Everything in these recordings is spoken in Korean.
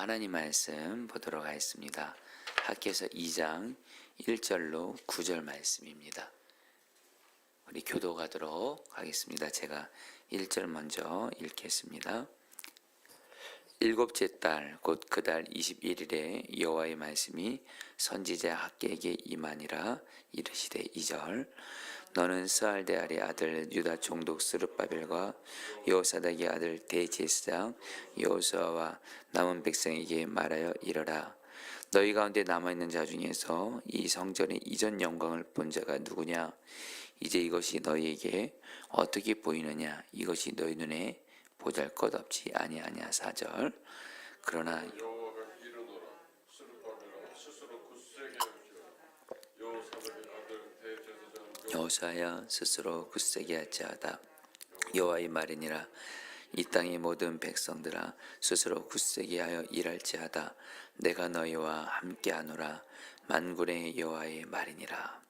하나님 말씀 보도록 하겠습니다. 학개서 2장 1절로 9절 말씀입니다. 우리 교도가도록 하겠습니다. 제가 1절 먼저 읽겠습니다. 일곱째 달 곧 그 달 21일에 여호와의 말씀이 선지자 학개에게 임하니라. 이르시되 2절 너는 스알데알의 아들 유다 총독 스룹바벨과 여호사닥의 아들 대제사장 여호수아와 남은 백성에게 말하여 이르라. 너희 가운데 남아있는 자 중에서 이 성전의 이전 영광을 본 자가 누구냐? 이제 이것이 너희에게 어떻게 보이느냐? 이것이 너희 눈에 보잘것없지 아니하냐. 4절 그러나 여호수아야 스스로 굳세게 할지어다. 여호와의 말이니라. 이 땅의 모든 백성들아 스스로 굳세게 하여 일할지어다. 내가 너희와 함께하노라. 만군의 여호와의 말이니라.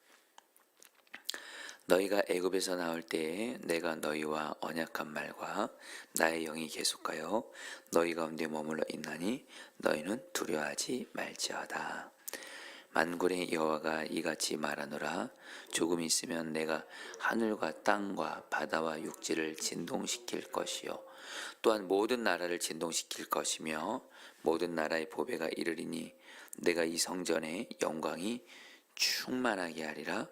너희가 애굽에서 나올 때에 내가 너희와 언약한 말과 나의 영이 계속하여 너희 가운데 머물러 있나니 너희는 두려워하지 말지어다. 만군의 여호와가 이같이 말하노라. 조금 있으면 내가 하늘과 땅과 바다와 육지를 진동시킬 것이요 또한 모든 나라를 진동시킬 것이며 모든 나라의 보배가 이르리니 내가 이 성전의 영광이 충만하게 하리라.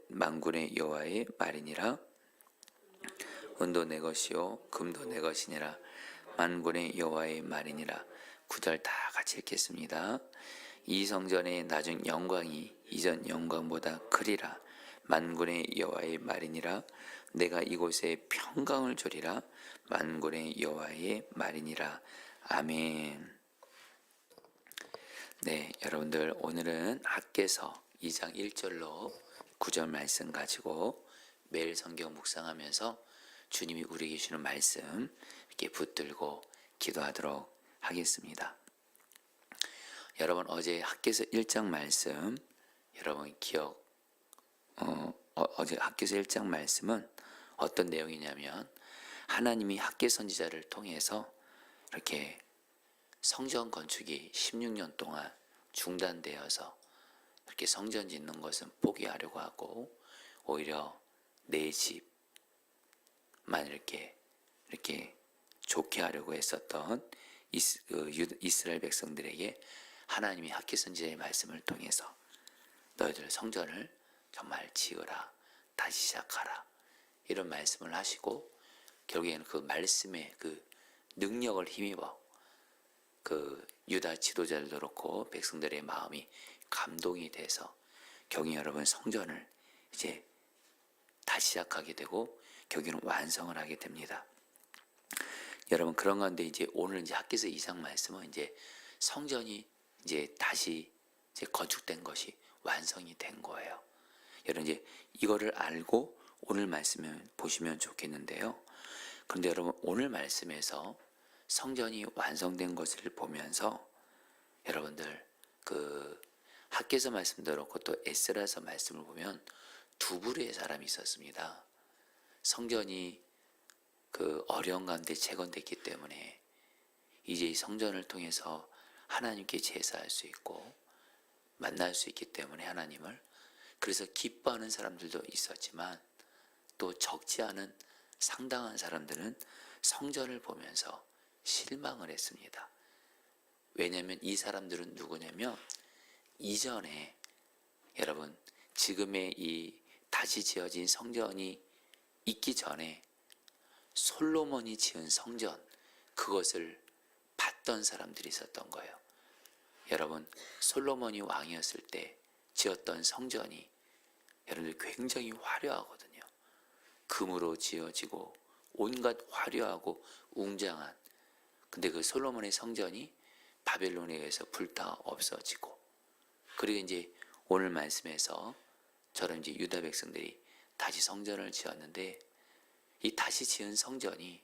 만군의 여호와의 말이니라. 은도 내 것이요 금도 내 것이니라. 만군의 여호와의 말이니라. 9절 다 같이 읽겠습니다. 이 성전의 나중 영광이 이전 영광보다 크리라. 만군의 여호와의 말이니라. 내가 이곳에 평강을 주리라. 만군의 여호와의 말이니라. 아멘. 네, 여러분들 오늘은 학개서 2장 1절로 9절 말씀 가지고 매일 성경 묵상하면서 주님이 우리에게 주는 말씀 이렇게 붙들고 기도하도록 하겠습니다. 여러분 어제 학개서 1장 말씀 여러분 어제 학개서 1장 말씀은 어떤 내용이냐면 하나님이 학개 선지자를 통해서 이렇게 성전 건축이 16년 동안 중단되어서 이렇게 성전 짓는 것은 포기하려고 하고 오히려 내 집만 이렇게 좋게 하려고 했었던 이스라엘 백성들에게 하나님이 학개 선지자의 말씀을 통해서 너희들 성전을 정말 지으라, 다시 시작하라 이런 말씀을 하시고 결국에는 그 말씀의 그 능력을 힘입어 그 유다 지도자들도 그렇고 백성들의 마음이 감동이 돼서 결국 여러분 성전을 이제 다시 시작하게 되고 결국에는 완성을 하게 됩니다. 여러분 그런 가운데 이제 오늘 이제 학개서 2장 말씀은 이제 성전이 이제 다시 이제 건축된 것이 완성이 된 거예요. 여러분 이제 이거를 알고 오늘 말씀을 보시면 좋겠는데요. 그런데 여러분 오늘 말씀에서 성전이 완성된 것을 보면서 여러분들 그 학개서 말씀도 그렇고 또 에스라서 말씀을 보면 두 부류의 사람이 있었습니다. 성전이 그 어려운 가운데 재건됐기 때문에 이제 이 성전을 통해서 하나님께 제사할 수 있고 만날 수 있기 때문에 하나님을 그래서 기뻐하는 사람들도 있었지만 또 적지 않은 상당한 사람들은 성전을 보면서 실망을 했습니다. 왜냐하면 이 사람들은 누구냐면 이전에 여러분 지금의 이 다시 지어진 성전이 있기 전에 솔로몬이 지은 성전 그것을 봤던 사람들이 있었던 거예요. 여러분 솔로몬이 왕이었을 때 지었던 성전이 여러분들 굉장히 화려하거든요. 금으로 지어지고 온갖 화려하고 웅장한 근데 그 솔로몬의 성전이 바벨론에 의해서 불타 없어지고 그리고 이제 오늘 말씀에서 저런 이제 유다 백성들이 다시 성전을 지었는데 이 다시 지은 성전이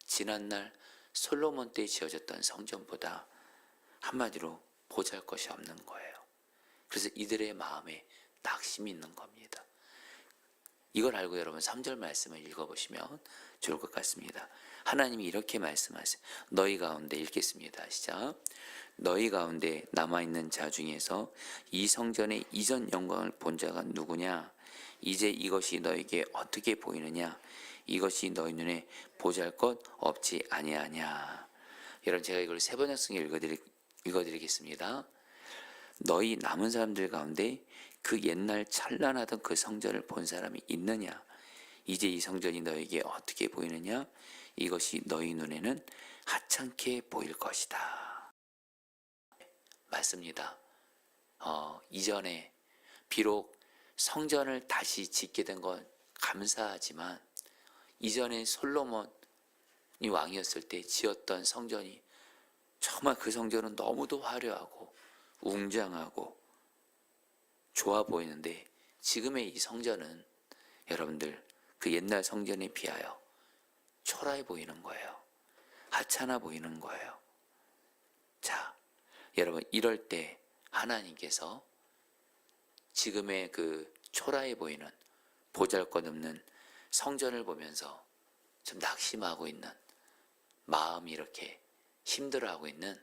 지난날 솔로몬 때 지어졌던 성전보다 한마디로 보잘것이 없는 거예요. 그래서 이들의 마음에 낙심이 있는 겁니다. 이걸 알고 여러분 3절 말씀을 읽어보시면 좋을 것 같습니다. 하나님이 이렇게 말씀하세요. 너희 가운데 읽겠습니다. 시작. 너희 가운데 남아있는 자 중에서 이 성전의 이전 영광을 본 자가 누구냐? 이제 이것이 너에게 어떻게 보이느냐? 이것이 너희 눈에 보잘것 없지 아니하냐? 여러분, 제가 이걸 세 번역성에 읽어드리겠습니다. 너희 남은 사람들 가운데 그 옛날 찬란하던 그 성전을 본 사람이 있느냐? 이제 이 성전이 너에게 어떻게 보이느냐? 이것이 너희 눈에는 하찮게 보일 것이다. 맞습니다. 이전에 비록 성전을 다시 짓게 된 건 감사하지만 이전에 솔로몬이 왕이었을 때 지었던 성전이 정말 그 성전은 너무도 화려하고 웅장하고 좋아 보이는데 지금의 이 성전은 여러분들 그 옛날 성전에 비하여 초라해 보이는 거예요. 하찮아 보이는 거예요. 자, 여러분, 이럴 때 하나님께서 지금의 그 초라해 보이는 보잘것없는 성전을 보면서 좀 낙심하고 있는, 마음이 이렇게 힘들어하고 있는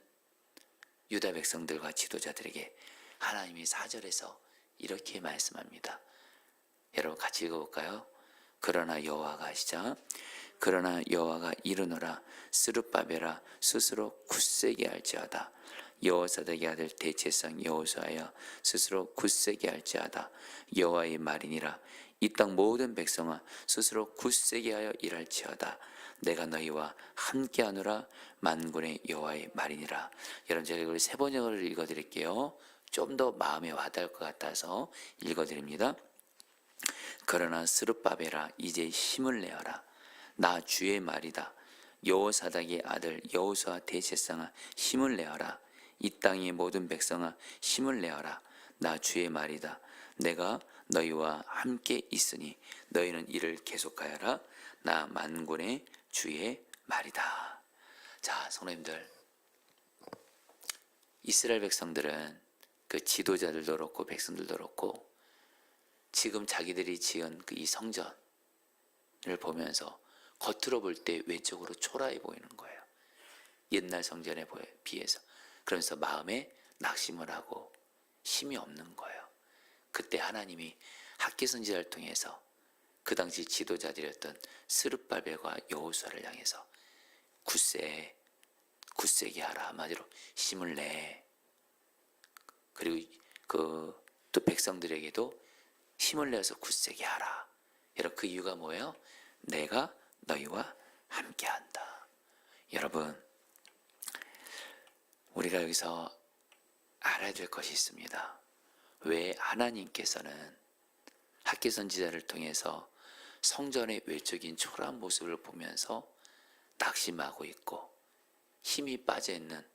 유다 백성들과 지도자들에게 하나님이 4절에서 이렇게 말씀합니다. 여러분 같이 읽어볼까요? 그러나 여호와가, 시작. 그러나 여호와가 이르노라. 스룹바벨아, 스스로 굳세게 할지어다. 여호사닥의 아들 대제사장 여호수아여, 스스로 굳세게 할지어다. 여호와의 말이니라. 이 땅 모든 백성아, 스스로 굳세게 하여 일할지어다. 내가 너희와 함께하노라. 만군의 여호와의 말이니라. 여러분, 제가 이걸 세 번역을 읽어드릴게요. 좀 더 마음에 와닿을 것 같아서 읽어드립니다. 그러나 스룹바벨아, 이제 힘을 내어라. 나 주의 말이다. 여호사닥의 아들 여호수아 대제사장아, 힘을 내어라. 이 땅의 모든 백성아, 힘을 내어라. 나 주의 말이다. 내가 너희와 함께 있으니 너희는 이를 계속하여라. 나 만군의 주의 말이다. 자, 성도님들, 이스라엘 백성들은 그 지도자들도 그렇고 백성들도 그렇고 지금 자기들이 지은 그 이 성전을 보면서 겉으로 볼 때 외적으로 초라해 보이는 거예요. 옛날 성전에 비해서. 그러면서 마음에 낙심을 하고 힘이 없는 거예요. 그때 하나님이 학개 선지자를 통해서 그 당시 지도자들이었던 스룹바벨과 여호수아를 향해서 굳세게 하라. 한마디로 힘을 내. 그리고 또 백성들에게도 힘을 내서 굳세게 하라. 여러분, 그 이유가 뭐예요? 내가 너희와 함께한다. 여러분, 우리가 여기서 알아야 될 것이 있습니다. 왜 하나님께서는 학개 선지자를 통해서 성전의 외적인 초라한 모습을 보면서 낙심하고 있고 힘이 빠져있는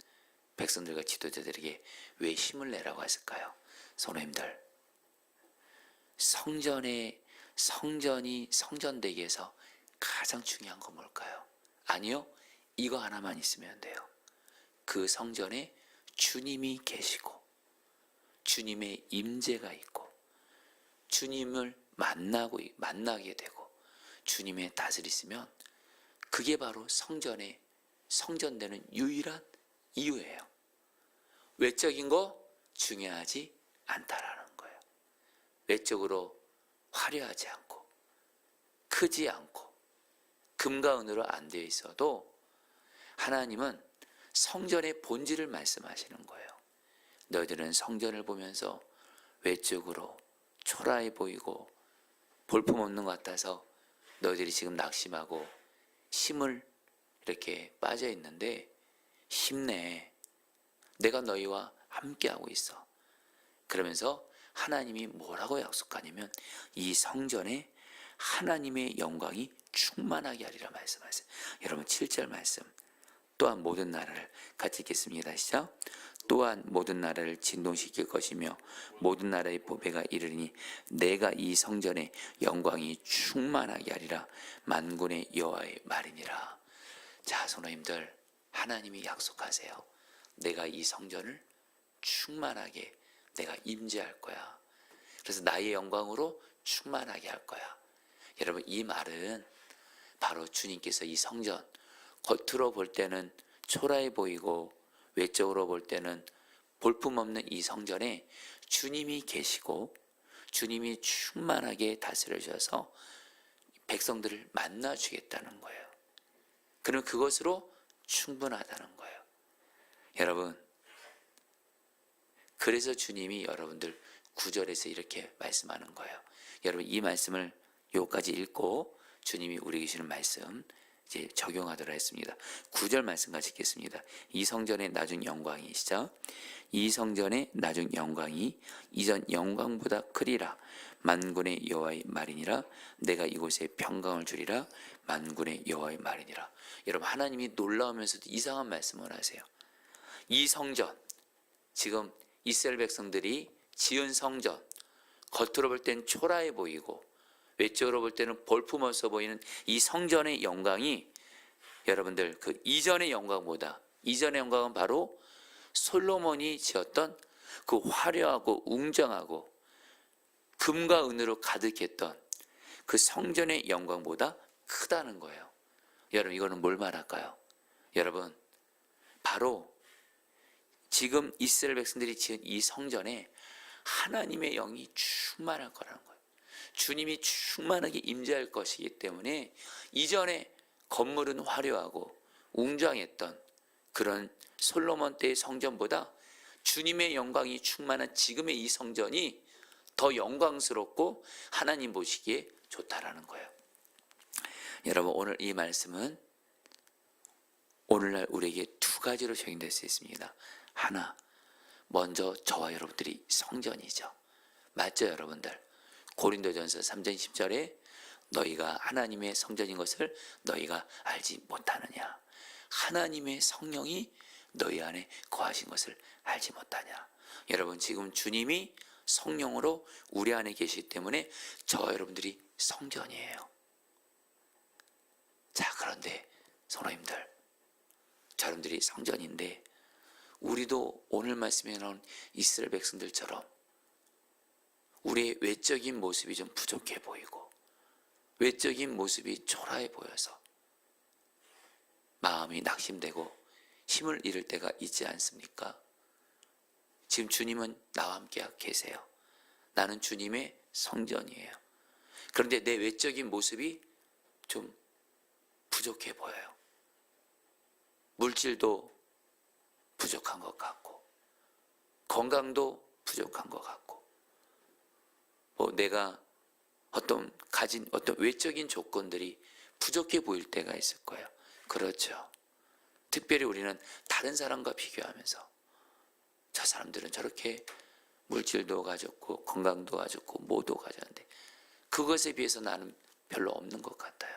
백성들과 지도자들에게 왜 힘을 내라고 했을까요? 성도님들, 성전이 성전되기 위해서 가장 중요한 건 뭘까요? 아니요, 이거 하나만 있으면 돼요. 그 성전에 주님이 계시고 주님의 임재가 있고 주님을 만나게 되고 주님의 다스리시면 그게 바로 성전되는 유일한 이유예요. 외적인 거 중요하지 않다라는 거예요. 외적으로 화려하지 않고 크지 않고 금과 은으로 안 되어 있어도 하나님은 성전의 본질을 말씀하시는 거예요. 너희들은 성전을 보면서 외적으로 초라해 보이고 볼품없는 것 같아서 너희들이 지금 낙심하고 힘을 이렇게 빠져 있는데 힘내. 내가 너희와 함께하고 있어. 그러면서 하나님이 뭐라고 약속하냐면 이 성전에 하나님의 영광이 충만하게 하리라 말씀하세요. 여러분 7절 말씀. 또한 모든 나라를 같이 읽겠습니다. 시작. 또한 모든 나라를 진동시킬 것이며 모든 나라의 보배가 이르리니 내가 이 성전의 영광이 충만하게 하리라. 만군의 여호와의 말이니라. 자, 성도님들, 하나님이 약속하세요. 내가 이 성전을 충만하게 내가 임재할 거야. 그래서 나의 영광으로 충만하게 할 거야. 여러분, 이 말은 바로 주님께서 이 성전 겉으로 볼 때는 초라해 보이고 외적으로 볼 때는 볼품없는 이 성전에 주님이 계시고 주님이 충만하게 다스려 주셔서 백성들을 만나 주겠다는 거예요. 그럼 그것으로 충분하다는 거예요. 여러분, 그래서 주님이 여러분들 9절에서 이렇게 말씀하는 거예요. 여러분, 이 말씀을 여기까지 읽고 주님이 우리에게 주시는 말씀 이제 적용하도록 했습니다. 9절 말씀 같이 읽겠습니다. 이 성전의 나중 영광이, 시작. 이 성전의 나중 영광이 이전 영광보다 크리라. 만군의 여호와의 말이니라. 내가 이곳에 평강을 주리라. 만군의 여호와의 말이니라. 여러분, 하나님이 놀라우면서도 이상한 말씀을 하세요. 이 성전, 지금 이스라엘 백성들이 지은 성전, 겉으로 볼 땐 초라해 보이고 외적으로 볼 때는 볼품없어 보이는 이 성전의 영광이 여러분들 그 이전의 영광보다, 이전의 영광은 바로 솔로몬이 지었던 그 화려하고 웅장하고 금과 은으로 가득했던 그 성전의 영광보다 크다는 거예요. 여러분, 이거는 뭘 말할까요? 여러분, 바로 지금 이스라엘 백성들이 지은 이 성전에 하나님의 영이 충만할 거라는 거예요. 주님이 충만하게 임재할 것이기 때문에 이전에 건물은 화려하고 웅장했던 그런 솔로몬 때의 성전보다 주님의 영광이 충만한 지금의 이 성전이 더 영광스럽고 하나님 보시기에 좋다라는 거예요. 여러분, 오늘 이 말씀은 오늘날 우리에게 두 가지로 적용될 수 있습니다. 하나, 먼저 저와 여러분들이 성전이죠. 맞죠, 여러분들? 고린도전서 3장 10절에 너희가 하나님의 성전인 것을 너희가 알지 못하느냐. 하나님의 성령이 너희 안에 거하신 것을 알지 못하냐. 여러분, 지금 주님이 성령으로 우리 안에 계시기 때문에 저와 여러분들이 성전이에요. 자, 그런데 성도님들, 여러분들이 성전인데 우리도 오늘 말씀에 나온 이스라엘 백성들처럼 우리의 외적인 모습이 좀 부족해 보이고 외적인 모습이 초라해 보여서 마음이 낙심되고 힘을 잃을 때가 있지 않습니까? 지금 주님은 나와 함께 계세요. 나는 주님의 성전이에요. 그런데 내 외적인 모습이 좀 부족해 보여요. 물질도 부족한 것 같고 건강도 부족한 것 같고 내가 가진 어떤 외적인 조건들이 부족해 보일 때가 있을 거예요. 그렇죠. 특별히 우리는 다른 사람과 비교하면서 저 사람들은 저렇게 물질도 가졌고 건강도 가졌고 뭐도 가졌는데 그것에 비해서 나는 별로 없는 것 같아요.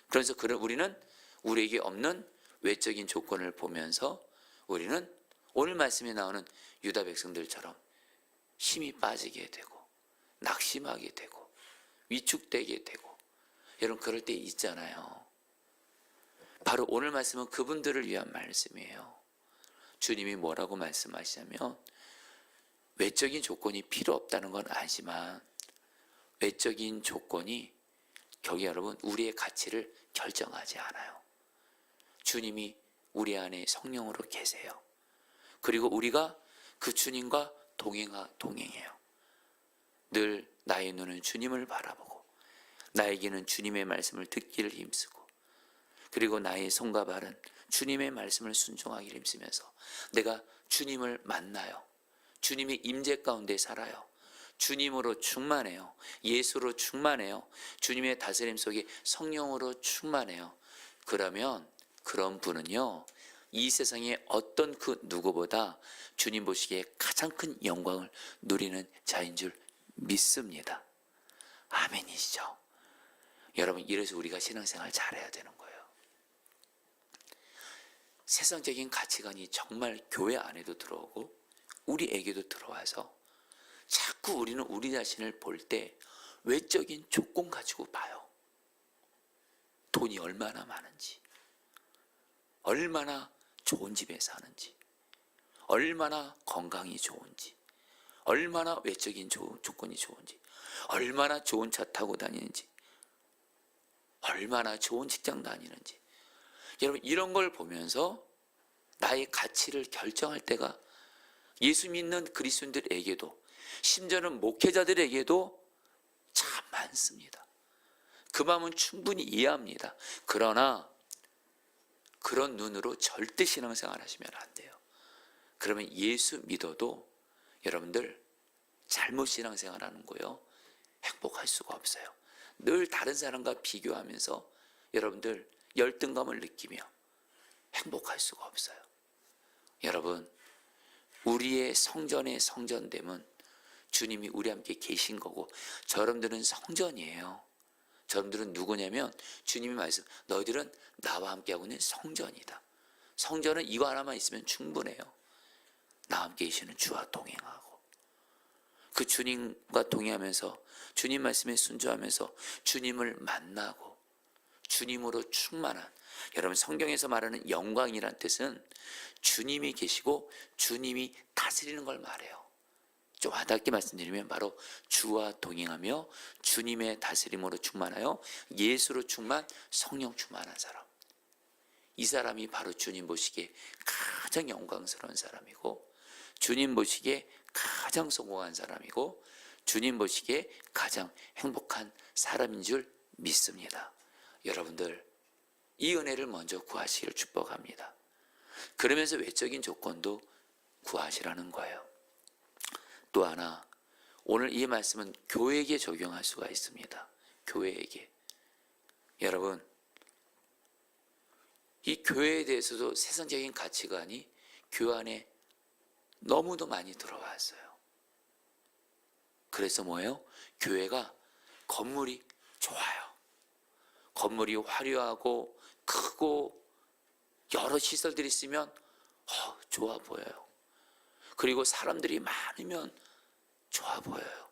그래서 우리는 우리에게 없는 외적인 조건을 보면서 우리는 오늘 말씀에 나오는 유다 백성들처럼 힘이 빠지게 되고 낙심하게 되고 위축되게 되고 여러분 그럴 때 있잖아요. 바로 오늘 말씀은 그분들을 위한 말씀이에요. 주님이 뭐라고 말씀하시냐면 외적인 조건이 필요 없다는 건 아니지만 외적인 조건이 결국 여러분 우리의 가치를 결정하지 않아요. 주님이 우리 안에 성령으로 계세요. 그리고 우리가 그 주님과 동행해요. 늘 나의 눈은 주님을 바라보고 나에게는 주님의 말씀을 듣기를 힘쓰고 그리고 나의 손과 발은 주님의 말씀을 순종하기를 힘쓰면서 내가 주님을 만나요. 주님의 임재 가운데 살아요. 주님으로 충만해요. 예수로 충만해요. 주님의 다스림 속에 성령으로 충만해요. 그러면 그런 분은요, 이 세상의 어떤 그 누구보다 주님 보시기에 가장 큰 영광을 누리는 자인 줄 믿습니다. 아멘이시죠? 여러분, 이래서 우리가 신앙생활 잘해야 되는 거예요. 세상적인 가치관이 정말 교회 안에도 들어오고 우리에게도 들어와서 자꾸 우리는 우리 자신을 볼 때 외적인 조건 가지고 봐요. 돈이 얼마나 많은지, 얼마나 좋은 집에 사는지, 얼마나 건강이 좋은지, 얼마나 외적인 조건이 좋은지, 얼마나 좋은 차 타고 다니는지, 얼마나 좋은 직장 다니는지 여러분 이런 걸 보면서 나의 가치를 결정할 때가 예수 믿는 그리스도인들에게도 심지어는 목회자들에게도 참 많습니다. 그 마음은 충분히 이해합니다. 그러나 그런 눈으로 절대 신앙생활 하시면 안 돼요. 그러면 예수 믿어도 여러분들 잘못 신앙생활 하는 거예요. 행복할 수가 없어요. 늘 다른 사람과 비교하면서 여러분들 열등감을 느끼며 행복할 수가 없어요. 여러분, 우리의 성전의 성전됨은 주님이 우리 함께 계신 거고, 여러분들은 성전이에요. 여러분들은 누구냐면 주님이 말씀, 너희들은 나와 함께하고 있는 성전이다. 성전은 이거 하나만 있으면 충분해요. 나와 함께 계시는 주와 동행하고, 그 주님과 동행하면서 주님 말씀에 순종하면서 주님을 만나고 주님으로 충만한, 여러분 성경에서 말하는 영광이란 뜻은 주님이 계시고 주님이 다스리는 걸 말해요. 좀 와닿게 말씀드리면 바로 주와 동행하며 주님의 다스림으로 충만하여 예수로 충만, 성령 충만한 사람, 이 사람이 바로 주님 보시기에 가장 영광스러운 사람이고, 주님 보시기에 가장 성공한 사람이고, 주님 보시기에 가장 행복한 사람인 줄 믿습니다. 여러분들 이 은혜를 먼저 구하시기를 축복합니다. 그러면서 외적인 조건도 구하시라는 거예요. 또 하나, 오늘 이 말씀은 교회에게 적용할 수가 있습니다. 교회에게. 여러분, 이 교회에 대해서도 세상적인 가치관이 교회 안에 너무도 많이 들어왔어요. 그래서 뭐예요? 교회가 건물이 좋아요. 건물이 화려하고 크고 여러 시설들이 있으면 좋아 보여요. 그리고 사람들이 많으면 좋아 보여요.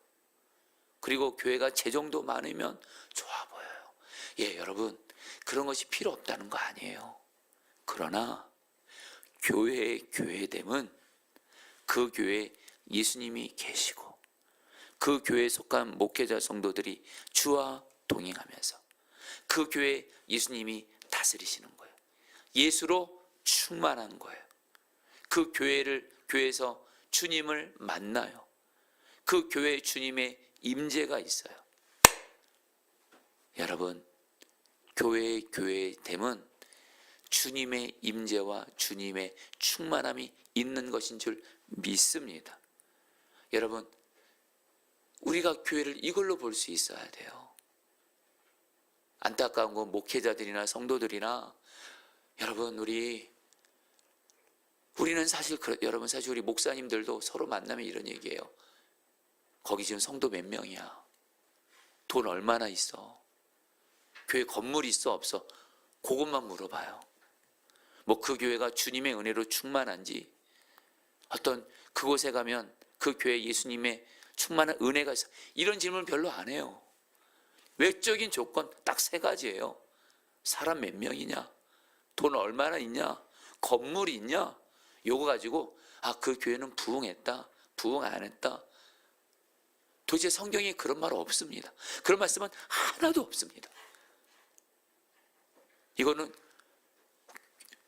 그리고 교회가 재정도 많으면 좋아 보여요. 예, 여러분, 그런 것이 필요 없다는 거 아니에요. 그러나 교회의 교회됨은 그 교회에 예수님이 계시고 그 교회에 속한 목회자 성도들이 주와 동행하면서 그 교회에 예수님이 다스리시는 거예요. 예수로 충만한 거예요. 그 교회에서 주님을 만나요. 그 교회에 주님의 임재가 있어요. 여러분, 교회의 교회됨은 주님의 임재와 주님의 충만함이 있는 것인 줄 믿습니다. 여러분, 우리가 교회를 이걸로 볼 수 있어야 돼요. 안타까운 건 목회자들이나 성도들이나, 여러분 우리는 사실, 여러분 사실 우리 목사님들도 서로 만나면 이런 얘기해요. 거기 지금 성도 몇 명이야? 돈 얼마나 있어? 교회 건물이 있어 없어? 그것만 물어봐요. 뭐 그 교회가 주님의 은혜로 충만한지, 어떤 그곳에 가면 그 교회 예수님의 충만한 은혜가 있어, 이런 질문 별로 안 해요. 외적인 조건 딱 3가지예요. 사람 몇 명이냐, 돈 얼마나 있냐, 건물이 있냐, 요거 가지고 그 교회는 부흥했다, 부흥 안 했다. 도대체 성경에 그런 말 없습니다. 그런 말씀은 하나도 없습니다. 이거는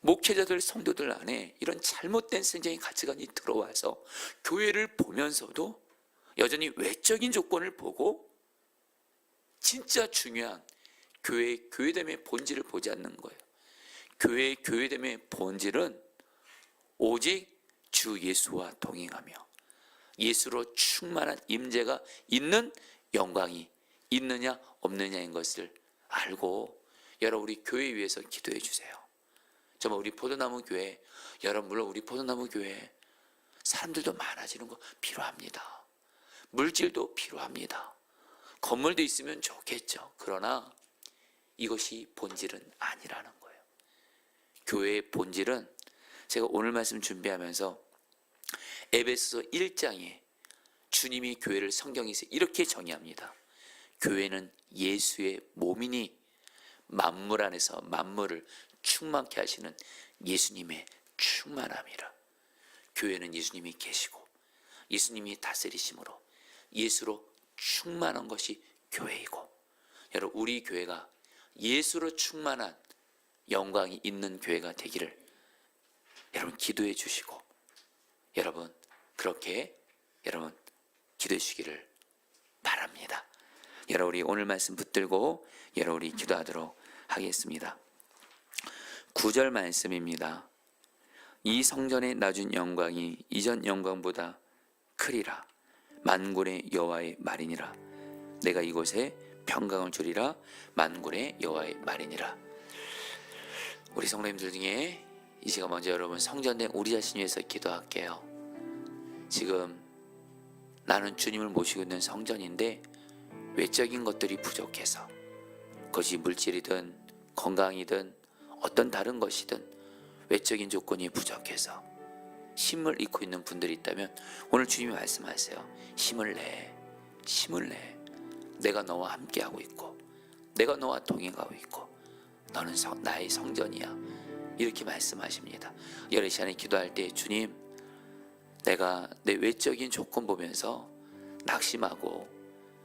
목회자들, 성도들 안에 이런 잘못된 성경의 가치관이 들어와서 교회를 보면서도 여전히 외적인 조건을 보고 진짜 중요한 교회의 교회됨의 본질을 보지 않는 거예요. 교회의 교회됨의 본질은 오직 주 예수와 동행하며 예수로 충만한 임재가 있는 영광이 있느냐 없느냐인 것을 알고, 여러분 우리 교회 위해서 기도해 주세요. 정말 우리 포도나무 교회, 여러분 물론 우리 포도나무 교회 사람들도 많아지는 거 필요합니다. 물질도 필요합니다. 건물도 있으면 좋겠죠. 그러나 이것이 본질은 아니라는 거예요. 교회의 본질은, 제가 오늘 말씀 준비하면서 에베소서 1장에 주님이 교회를 성경에서 이렇게 정의합니다. 교회는 예수의 몸이니 만물 안에서 만물을 충만케 하시는 예수님의 충만함이라. 교회는 예수님이 계시고 예수님이 다스리심으로 예수로 충만한 것이 교회이고, 여러분 우리 교회가 예수로 충만한 영광이 있는 교회가 되기를 여러분 기도해 주시고, 여러분 그렇게 여러분 기도해 주시기를 바랍니다. 여러분 우리 오늘 말씀 붙들고 여러분 우리 기도하도록 하겠습니다. 9절 말씀입니다. 이 성전에 낮은 영광이 이전 영광보다 크리라. 만군의 여호와의 말이니라. 내가 이곳에 평강을 주리라. 만군의 여호와의 말이니라. 우리 성도님들 중에 이 시간 먼저 여러분 성전된 우리 자신 위해서 기도할게요. 지금 나는 주님을 모시고 있는 성전인데 외적인 것들이 부족해서, 그것이 물질이든 건강이든 어떤 다른 것이든 외적인 조건이 부족해서 힘을 잃고 있는 분들이 있다면 오늘 주님이 말씀하세요. 힘을 내, 힘을 내. 내가 너와 함께하고 있고 내가 너와 동행하고 있고 너는 나의 성전이야. 이렇게 말씀하십니다. 여러 시간에 기도할 때 주님, 내가 내 외적인 조건 보면서 낙심하고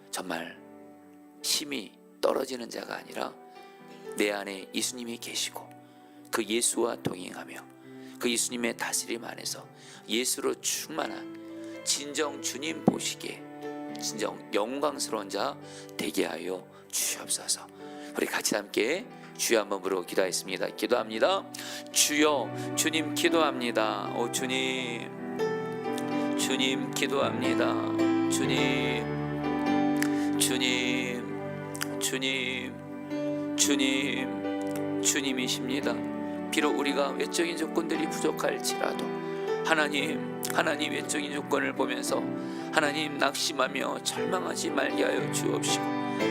정말 힘이 떨어지는 자가 아니라 내 안에 예수님이 계시고 그 예수와 동행하며 그 예수님의 다스림 안에서 예수로 충만한 진정 주님 보시기에 진정 영광스러운 자 되게 하여 주시옵소서. 우리 같이 함께 주여 한번 부르고 기도하겠습니다. 기도합니다. 주여, 주님 기도합니다. 오 주님, 주님 기도합니다. 주님, 주님, 주님, 주님, 주님이십니다. 비록 우리가 외적인 조건들이 부족할지라도 하나님 외적인 조건을 보면서 하나님 낙심하며 절망하지 말게 하여 주옵시고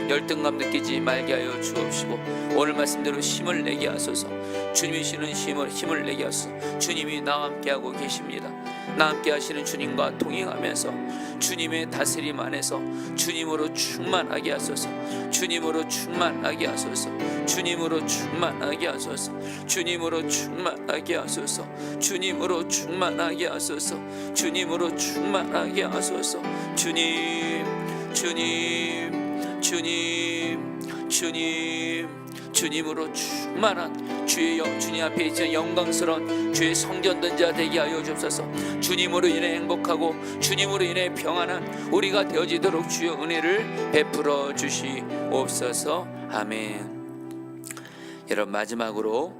열등감 느끼지 말게 하여 주옵시고 오늘 말씀대로 힘을 내게 하소서. 주님이 주시는 힘을 내게 하소서. 주님이 나와 함께하고 계십니다. 나 함께 하시는 주님과 동행하면서 주님의 다스림 안에서 주님으로 충만하게 하소서. 주님으로 충만하게 하소서. 주님으로 충만하게 하소서. 주님으로 충만하게 하소서. 주님으로 충만하게 하소서. 주님으로 충만하게 하소서. 주님, 주님, 주님, 주님, 주님으로 충만한 주님 앞에 있는 영광스러운 주의 성전된 자 되게 하여 주옵소서. 주님으로 인해 행복하고 주님으로 인해 평안한 우리가 되어지도록 주의 은혜를 베풀어 주시옵소서. 아멘. 여러분 마지막으로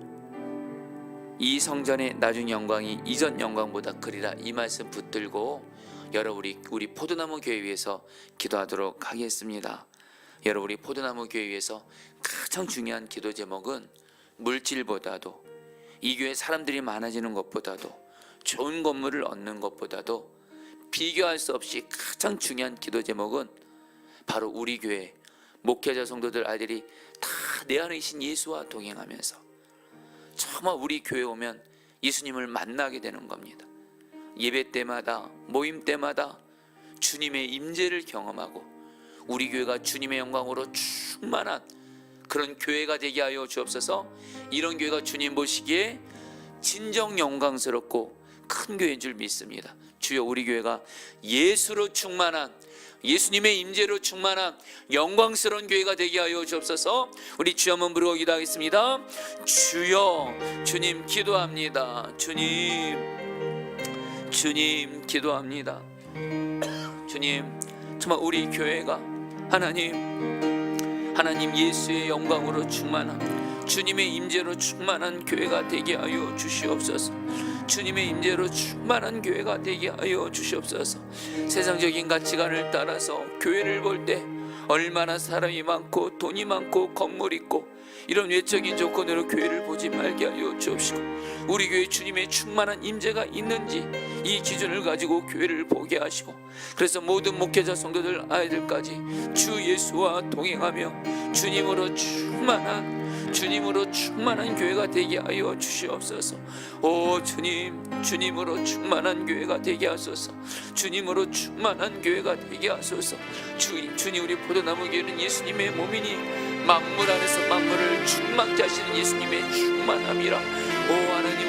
이 성전의 나중 영광이 이전 영광보다 크리라, 이 말씀 붙들고 여러분 우리 포도나무 교회 위해서 기도하도록 하겠습니다. 여러분 우리 포도나무 교회 위해서 가장 중요한 기도 제목은 물질보다도 이 교회 사람들이 많아지는 것보다도 좋은 건물을 얻는 것보다도 비교할 수 없이 가장 중요한 기도 제목은 바로 우리 교회 목회자 성도들 아이들이 다 내 안에 계신 예수와 동행하면서 정말 우리 교회 오면 예수님을 만나게 되는 겁니다. 예배 때마다 모임 때마다 주님의 임재를 경험하고 우리 교회가 주님의 영광으로 충만한 그런 교회가 되게 하여 주옵소서. 이런 교회가 주님 보시기에 진정 영광스럽고 큰 교회인 줄 믿습니다. 주여, 우리 교회가 예수로 충만한, 예수님의 임재로 충만한 영광스러운 교회가 되게 하여 주옵소서. 우리 주여 한번 부르고 기도하겠습니다. 주여, 주님 기도합니다. 주님, 주님 기도합니다. 주님, 정말 우리 교회가 하나님 예수의 영광으로 충만한 주님의 임재로 충만한 교회가 되게 하여 주시옵소서. 주님의 임재로 충만한 교회가 되게 하여 주시옵소서. 세상적인 가치관을 따라서 교회를 볼 때 얼마나 사람이 많고 돈이 많고 건물 있고 이런 외적인 조건으로 교회를 보지 말게 하여 주옵시고 우리 교회 주님의 충만한 임재가 있는지 이 기준을 가지고 교회를 보게 하시고 그래서 모든 목회자 성도들 아이들까지 주 예수와 동행하며 주님으로 충만한 교회가 되게 하여 주시옵소서. 오 주님, 주님으로 충만한 교회가 되게 하소서. 주님으로 충만한 교회가 되게 하소서. 주님, 우리 포도나무 교회는 예수님의 몸이니 만물 안에서 만물을 충만케 하시는 예수님의 충만함이라. 오 하나님,